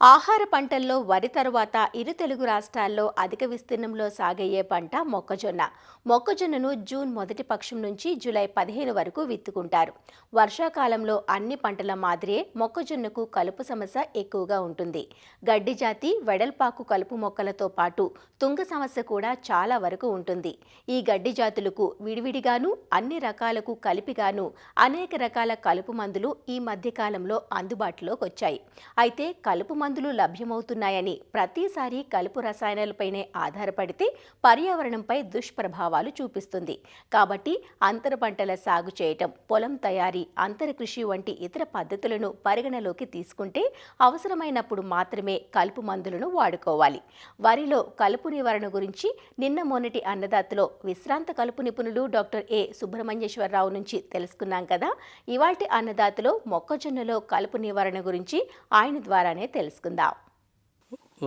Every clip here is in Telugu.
ఆహార పంటల్లో వరి తరువాత ఇరు తెలుగు రాష్ట్రాల్లో అధిక విస్తీర్ణంలో సాగయ్యే పంట మొక్కజొన్న. మొక్కజొన్నను జూన్ మొదటి పక్షం నుంచి జూలై 15 వరకు విత్తుకుంటారు. వర్షాకాలంలో అన్ని పంటల మాదిరే మొక్కజొన్నకు కలుపు సమస్య ఎక్కువగా ఉంటుంది. గడ్డి జాతి, వెడల్పాకు కలుపు మొక్కలతో పాటు తుంగ సమస్య కూడా చాలా వరకు ఉంటుంది. ఈ గడ్డి జాతులకు విడివిడిగాను అన్ని రకాలకు కలిపిగాను అనేక రకాల కలుపు మందులు ఈ మధ్యకాలంలో అందుబాటులోకి వచ్చాయి. అయితే కలుపు మందులు లభ్యమవుతున్నాయని ప్రతిసారి కలుపు రసాయనాలపైనే ఆధారపడితే పర్యావరణంపై దుష్ప్రభావాలు చూపిస్తుంది. కాబట్టి అంతర పంటల సాగు చేయటం, పొలం తయారీ, అంతర కృషి వంటి ఇతర పద్ధతులను పరిగణలోకి తీసుకుంటే అవసరమైనప్పుడు మాత్రమే కలుపు మందులను వాడుకోవాలి. వరిలో కలుపు నివారణ గురించి నిన్న మొన్నటి అన్నదాతలో విశ్రాంత కలుపు నిపుణులు డాక్టర్ ఏ సుబ్రహ్మణ్యేశ్వరరావు నుంచి తెలుసుకున్నాం కదా. ఇవాల్టి అన్నదాతలో మొక్కజొన్నలో కలుపు నివారణ గురించి ఆయన ద్వారానే తెలుసుకుందాం.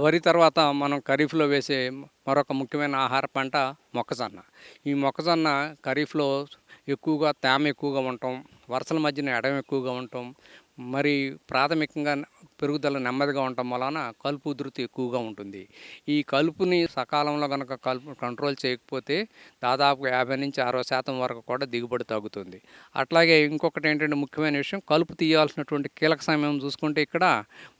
వరి తర్వాత మనం ఖరీఫ్లో వేసే మరొక ముఖ్యమైన ఆహార పంట మొక్కజొన్న. ఈ మొక్కజొన్న ఖరీఫ్లో ఎక్కువగా తేమ ఎక్కువగా ఉండటం, వరుసల మధ్యన ఎడం ఎక్కువగా ఉండటం, మరి ప్రాథమికంగా పెరుగుదల నెమ్మదిగా ఉండటం వలన కలుపు ఉధృతి ఎక్కువగా ఉంటుంది. ఈ కలుపుని సకాలంలో కనుక కంట్రోల్ చేయకపోతే దాదాపు 50-60% వరకు కూడా దిగుబడి తగ్గుతుంది. అట్లాగే ఇంకొకటి ఏంటంటే ముఖ్యమైన విషయం, కలుపు తీయాల్సినటువంటి కీలక సమయం చూసుకుంటే ఇక్కడ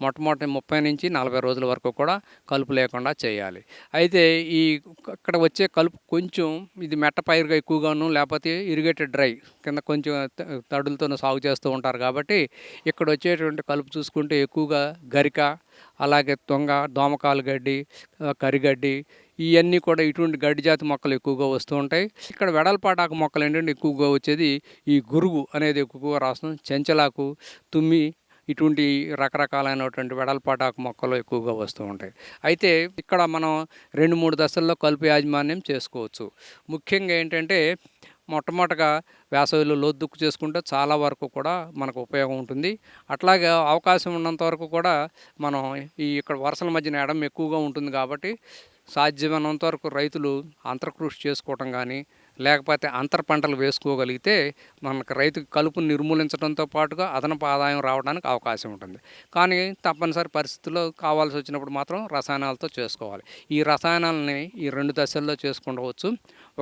మొట్టమొదటి 30-40 రోజుల వరకు కూడా కలుపు లేకుండా చేయాలి. అయితే ఇక్కడ వచ్చే కలుపు కొంచెం ఇది మెట్ట పైరుగా ఎక్కువగాను, లేకపోతే ఇరిగేటెడ్ డ్రై కింద కొంచెం తడులతో సాగు చేస్తూ ఉంటారు. కాబట్టి ఇక్కడ వచ్చేటువంటి కలుపు చూసుకుంటే ఎక్కువగా గరిక, అలాగే తుంగ, దోమకాలు గడ్డి, కరిగడ్డి, ఇవన్నీ కూడా ఇటువంటి గడ్డి జాతి మొక్కలు ఎక్కువగా వస్తూ ఉంటాయి. ఇక్కడ వెడల్పాటాకు మొక్కలు ఏంటంటే ఎక్కువగా వచ్చేది ఈ గురుగు అనేది ఎక్కువగా రాస్తాం, చెంచలాకు, తుమ్మి, ఇటువంటి రకరకాలైనటువంటి వెడల్పాటాకు మొక్కలు ఎక్కువగా వస్తూ ఉంటాయి. అయితే ఇక్కడ మనం 2-3 దశల్లో కలుపు యాజమాన్యం చేసుకోవచ్చు. ముఖ్యంగా ఏంటంటే మొట్టమొదటగా వేసవిలో లోతుదుక్కు చేసుకుంటే చాలా వరకు కూడా మనకు ఉపయోగం ఉంటుంది. అట్లాగే అవకాశం ఉన్నంత వరకు కూడా మనం ఇక్కడ వరుసల మధ్యన ఎడం ఎక్కువగా ఉంటుంది కాబట్టి సాధ్యమైనంత వరకు రైతులు అంతర్కృషి చేసుకోవటం కానీ, లేకపోతే అంతర పంటలు వేసుకోగలిగితే మనకు రైతుకు కలుపును నిర్మూలించడంతో పాటుగా అదనపు ఆదాయం రావడానికి అవకాశం ఉంటుంది. కానీ తప్పనిసరి పరిస్థితుల్లో కావాల్సి వచ్చినప్పుడు మాత్రం రసాయనాలతో చేసుకోవాలి. ఈ రసాయనాలని ఈ 2 దశల్లో చేసుకుండవచ్చు.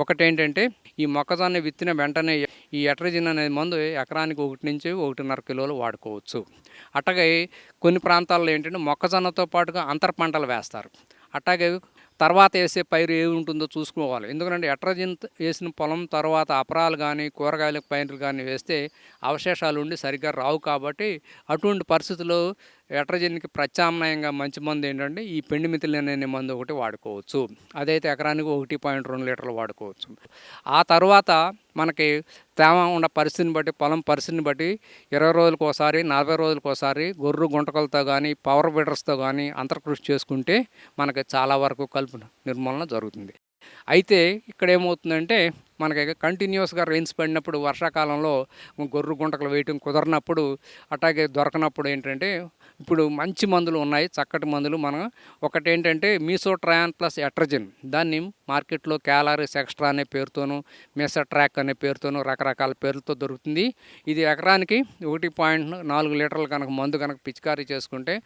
ఒకటేంటంటే ఈ మొక్కజొన్న విత్తిన వెంటనే ఈ ఎట్రజిన్ అనే మందు ఎకరానికి 1-1.5 కిలోలు వాడుకోవచ్చు. అట్లాగే కొన్ని ప్రాంతాల్లో ఏంటంటే మొక్కజొన్నతో పాటుగా అంతర పంటలు వేస్తారు. అట్లాగే తర్వాత వేసే పైరు ఏమి ఉంటుందో చూసుకోవాలి. ఎందుకంటే ఎట్రజిన్ వేసిన పొలం తర్వాత అపరాలు కానీ, కూరగాయల పైర్లు కానీ వేస్తే అవశేషాలు ఉండి సరిగ్గా రావు. కాబట్టి అటువంటి పరిస్థితుల్లో ఎట్రజిన్కి ప్రత్యామ్నాయంగా మంచి మందు ఏంటంటే ఈ పెండిమిథిలిన్ అనే మందు ఒకటి వాడుకోవచ్చు. అదైతే ఎకరానికి 1.2 లీటర్లు వాడుకోవచ్చు. ఆ తర్వాత మనకి తేమ ఉన్న పరిస్థితిని బట్టి, పొలం పరిస్థితిని బట్టి 20 రోజులకు ఒకసారి, 40 రోజులకు ఒకసారి గొర్రు గుంటకలతో కానీ, పవర్ బీడర్స్తో కానీ అంతర్కృషి చేసుకుంటే మనకి చాలా వరకు కలుపు నిర్మూలన జరుగుతుంది. అయితే ఇక్కడ ఏమవుతుందంటే మనకి కంటిన్యూస్గా రెయిన్స్ పడినప్పుడు వర్షాకాలంలో గొర్రు గుంటకలు వేయటం కుదరనప్పుడు, అట్లాగే దొరకనప్పుడు ఏంటంటే ఇప్పుడు మంచి మందులు ఉన్నాయి, చక్కటి మందులు. మనం ఒకటేంటంటే మీసోట్రయాన్ ప్లస్ ఎట్రజిన్, దాన్ని మార్కెట్లో క్యాలరీస్ ఎక్స్ట్రా అనే పేరుతోనూ, మెసట్రాక్ అనే పేరుతోనూ రకరకాల పేర్లతో దొరుకుతుంది. ఇది ఎకరానికి 1.4 లీటర్లు కనుక మందు కనుక పిచికారీ చేసుకుంటే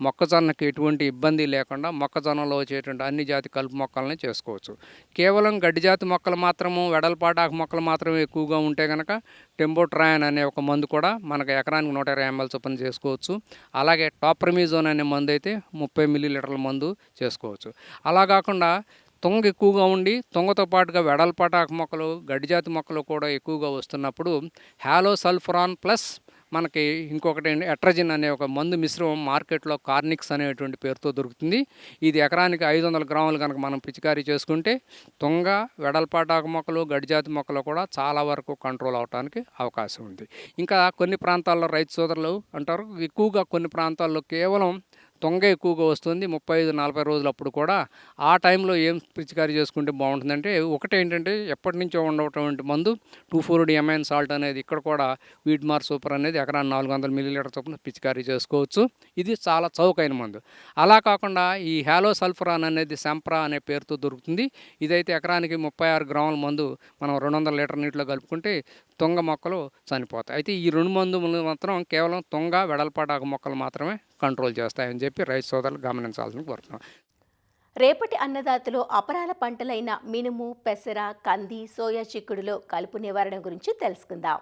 మొక్కజొన్నకి ఎటువంటి ఇబ్బంది లేకుండా మొక్కజొన్నలో వచ్చేటువంటి అన్ని జాతి కలుపు మొక్కలని చేసుకోవచ్చు. కేవలం గడ్డి జాతి మొక్కలు మాత్రము, వెడల్పాటాకు మొక్కలు మాత్రమే ఎక్కువగా ఉంటే కనుక టెంబోట్రాయన్ అనే ఒక మందు కూడా మనకు ఎకరానికి 120 ml చొప్పున చేసుకోవచ్చు. అలాగే టాప్రమిజోన్ అనే మందు అయితే 30 మిల్లీలీటర్ల మందు చేసుకోవచ్చు. అలా కాకుండా తుంగ ఎక్కువగా ఉండి తుంగతో పాటుగా వెడల్పాటాకు మొక్కలు, గడ్డి జాతి మొక్కలు కూడా ఎక్కువగా వస్తున్నప్పుడు హ్యాలోసల్ఫరాన్ ప్లస్ మనకి ఇంకొకటి ఎట్రజిన్ అనే ఒక మందు మిశ్రమం మార్కెట్లో కార్నిక్స్ అనేటువంటి పేరుతో దొరుకుతుంది. ఇది ఎకరానికి 500 గ్రాములు కనుక మనం పిచికారీ చేసుకుంటే తుంగ, వెడల్పాటాకు మొక్కలు, గడ్డి జాతి మొక్కలు కూడా చాలా వరకు కంట్రోల్ అవడానికి అవకాశం ఉంది. ఇంకా కొన్ని ప్రాంతాల్లో రైతు సోదరులు అంటారు, ఎక్కువగా కొన్ని ప్రాంతాల్లో కేవలం తుంగ ఎక్కువగా వస్తుంది 35-40 రోజులప్పుడు కూడా. ఆ టైంలో ఏం పిచికారీ చేసుకుంటే బాగుంటుందంటే, ఒకటేంటంటే ఎప్పటి నుంచో ఉండేటువంటి మందు 2,4-డిఅమైన్ సాల్ట్ అనేది ఇక్కడ కూడా వీడ్మార్ సూపర్ అనేది ఎకరాన్ని 400 మిల్లీలీటర్ చొప్పున పిచికారీ చేసుకోవచ్చు. ఇది చాలా చౌకైన మందు. అలా కాకుండా ఈ హ్యాలోసల్ఫరాన్ అనేది సెంప్రా అనే పేరుతో దొరుకుతుంది. ఇదైతే ఎకరానికి 36 గ్రాముల మందు మనం 200 లీటర్ నీటిలో కలుపుకుంటే తుంగ మొక్కలు చనిపోతాయి. అయితే ఈ 2 మందులు మాత్రం కేవలం తుంగ, వెడల్పాటాకు మొక్కలు మాత్రమే కంట్రోల్ చేస్తాయని చెప్పి రైతు సోదరులు గమనించాల్సిన కోరుతున్నాం. రేపటి అన్నదాతలో అపరాల పంటలైన మినుము, పెసర, కంది, సోయా చిక్కుడులో కలుపు నివారణ గురించి తెలుసుకుందాం.